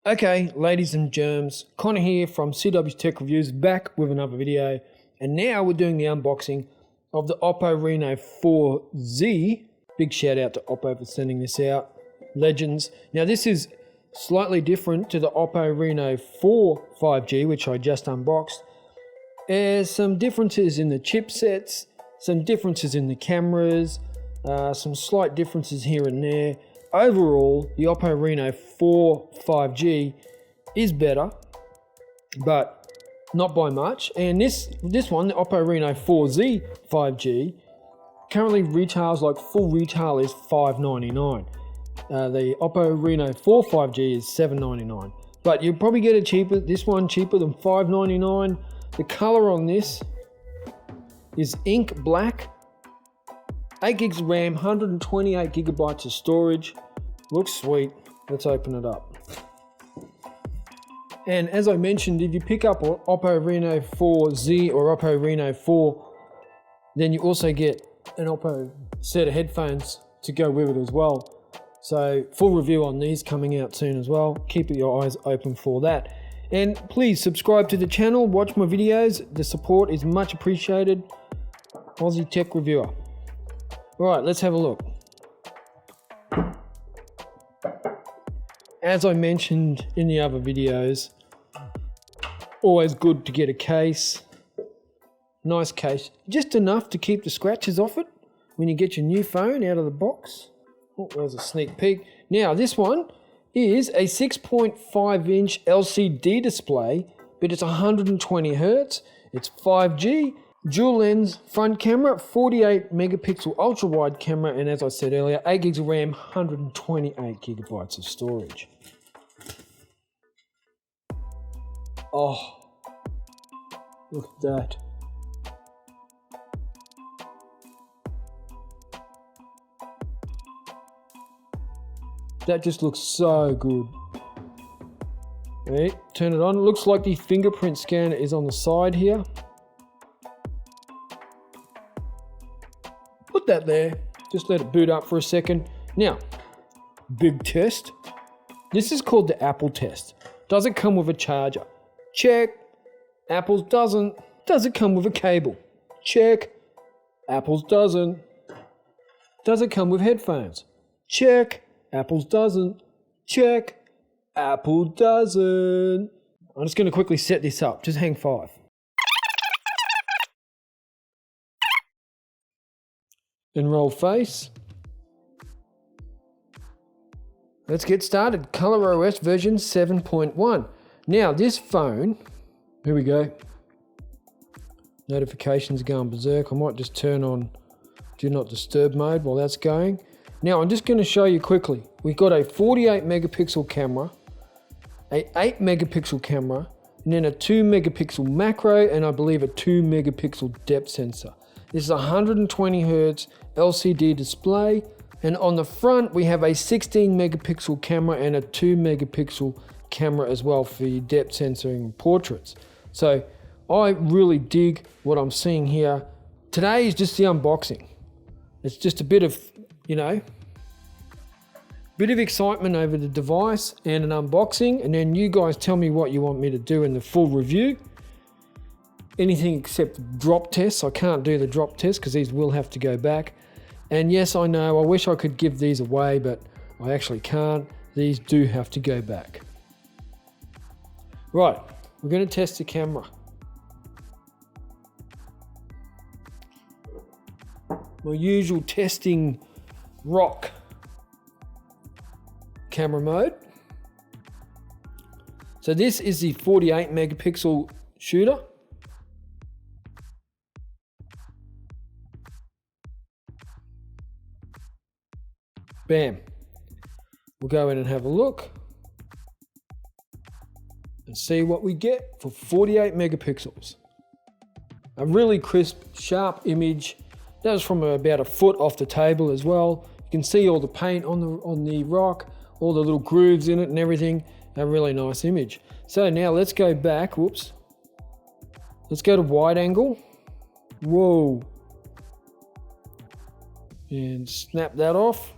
Okay, ladies and germs, Connor here from CW's Tech Reviews, back with another video, and now we're doing the unboxing of the Oppo Reno4 Z. Big shout out to Oppo for sending this out, legends. Now this is slightly different to the Oppo Reno4 5G, which I just unboxed. There's some differences in the chipsets, some differences in the cameras, some slight differences here and there. Overall, the Oppo Reno4 5G is better, but not by much. And this one, the Oppo Reno4 Z 5G, currently retails, like full retail is $599. The Oppo Reno4 5G is $799. But you'll probably get it cheaper, this one cheaper than $599. The color on this is ink black. 8 gigs of RAM, 128 gigabytes of storage. Looks sweet. Let's open it up. And as I mentioned, if you pick up Oppo Reno4 Z or Oppo Reno4, then you also get an Oppo set of headphones to go with it as well. So full review on these coming out soon as well. Keep your eyes open for that. And please subscribe to the channel, watch my videos. The support is much appreciated. Aussie Tech Reviewer. Alright, let's have a look. As I mentioned in the other videos, always good to get a case. Nice case. Just enough to keep the scratches off it when you get your new phone out of the box. Oh, there's a sneak peek. Now, this one is a 6.5 inch LCD display, but it's 120 Hz. It's 5G. Dual lens front camera, 48 megapixel ultra wide camera, and as I said earlier, 8 gigs of RAM, 128 gigabytes of storage. Oh, look at that. That just looks so good. Right, turn it on. It looks like the fingerprint scanner is on the side here. Put that there, just let it boot up for a second. Now, big test. This is called the Apple test. Does it come with a charger? Check. Apple's doesn't. Does it come with a cable? Check. Apple's doesn't. Does it come with headphones? Check. Apple's doesn't. Check. Apple doesn't. I'm just going to quickly set this up. Just hang 5. Enroll face. Let's get started. ColorOS version 7.1. Now this phone, here we go. Notifications going berserk. I might just turn on do not disturb mode while that's going. Now I'm just going to show you quickly. We've got a 48 megapixel camera, a 8 megapixel camera, and then a 2 megapixel macro, and I believe a 2 megapixel depth sensor. This is a 120 Hz LCD display, and on the front we have a 16 megapixel camera and a 2 megapixel camera as well for your depth sensing portraits. So I really dig what I'm seeing here. Today is just the unboxing. It's just a bit of, bit of excitement over the device and an unboxing, and then you guys tell me what you want me to do in the full review. Anything except drop tests. I can't do the drop tests because these will have to go back. And yes, I know, I wish I could give these away, but I actually can't. These do have to go back. Right, we're going to test the camera. My usual testing rock camera mode. So this is the 48 megapixel shooter. Bam. We'll go in and have a look and see what we get for 48 megapixels. A really crisp, sharp image. That was from about a foot off the table as well. You can see all the paint on the rock, all the little grooves in it and everything. A really nice image. So now let's go back. Whoops. Let's go to wide angle. Whoa. And snap that off.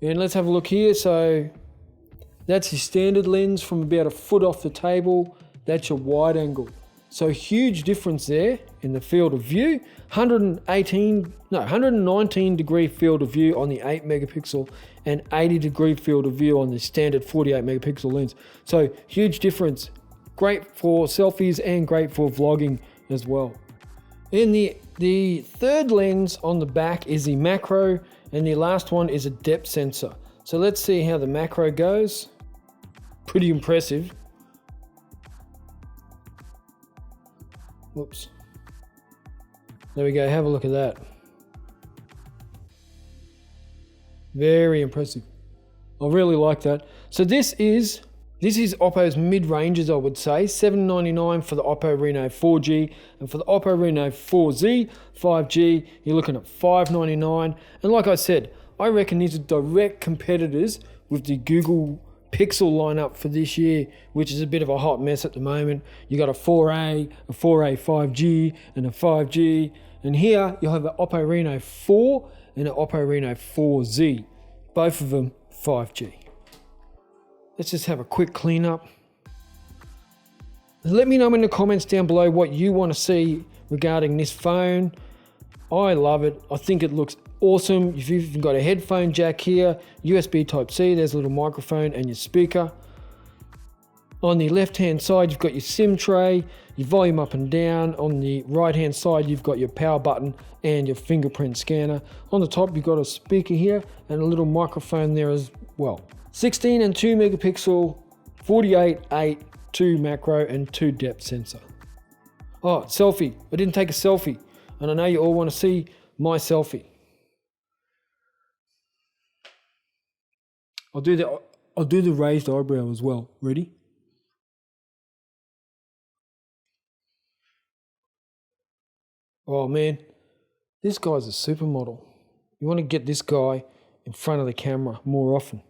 And let's have a look here. So That's your standard lens from about a foot off the table. That's your wide angle. So huge difference there in the field of view. 119 degree field of view on the 8 megapixel and 80 degree field of view on the standard 48 megapixel lens. So huge difference. Great for selfies and great for vlogging as well. And the third lens on the back is the macro, and the last one is a depth sensor. So let's see how the macro goes. Pretty impressive. Whoops. There we go, have a look at that. Very impressive. I really like that. So this is Oppo's mid-ranges, I would say. $799 for the Oppo Reno4 G, and for the Oppo Reno4 Z 5G, you're looking at $599. And like I said, I reckon these are direct competitors with the Google Pixel lineup for this year, which is a bit of a hot mess at the moment. You got a 4A, a 4A 5G, and a 5G. And here you'll have an Oppo Reno4 and an Oppo Reno4 Z. Both of them 5G. Let's just have a quick cleanup. Let me know in the comments down below what you want to see regarding this phone. I love it. I think it looks awesome. You've even got a headphone jack here, USB Type-C, there's a little microphone and your speaker. On the left hand side, you've got your SIM tray, your volume up and down. On the right hand side, you've got your power button and your fingerprint scanner. On the top, you've got a speaker here and a little microphone there as well. 16 and 2 megapixel, 48, 8, 2 macro and 2 depth sensor. Oh, selfie. I didn't take a selfie, and I know you all want to see my selfie. I'll do the raised eyebrow as well. Ready? Oh man, this guy's a supermodel. You want to get this guy in front of the camera more often.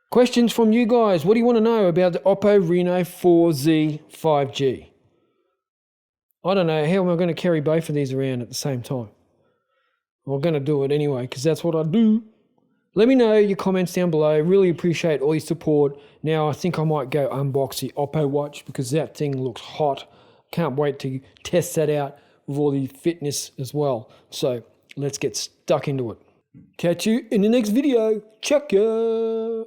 Questions from you guys. What do you want to know about the Oppo Reno4 Z 5G? I don't know. How am I going to carry both of these around at the same time? I'm going to do it anyway because that's what I do. Let me know your comments down below. Really appreciate all your support. Now I think I might go unbox the Oppo watch because that thing looks hot. Can't wait to test that out with all the fitness as well. So let's get stuck into it. Catch you in the next video. Check ya.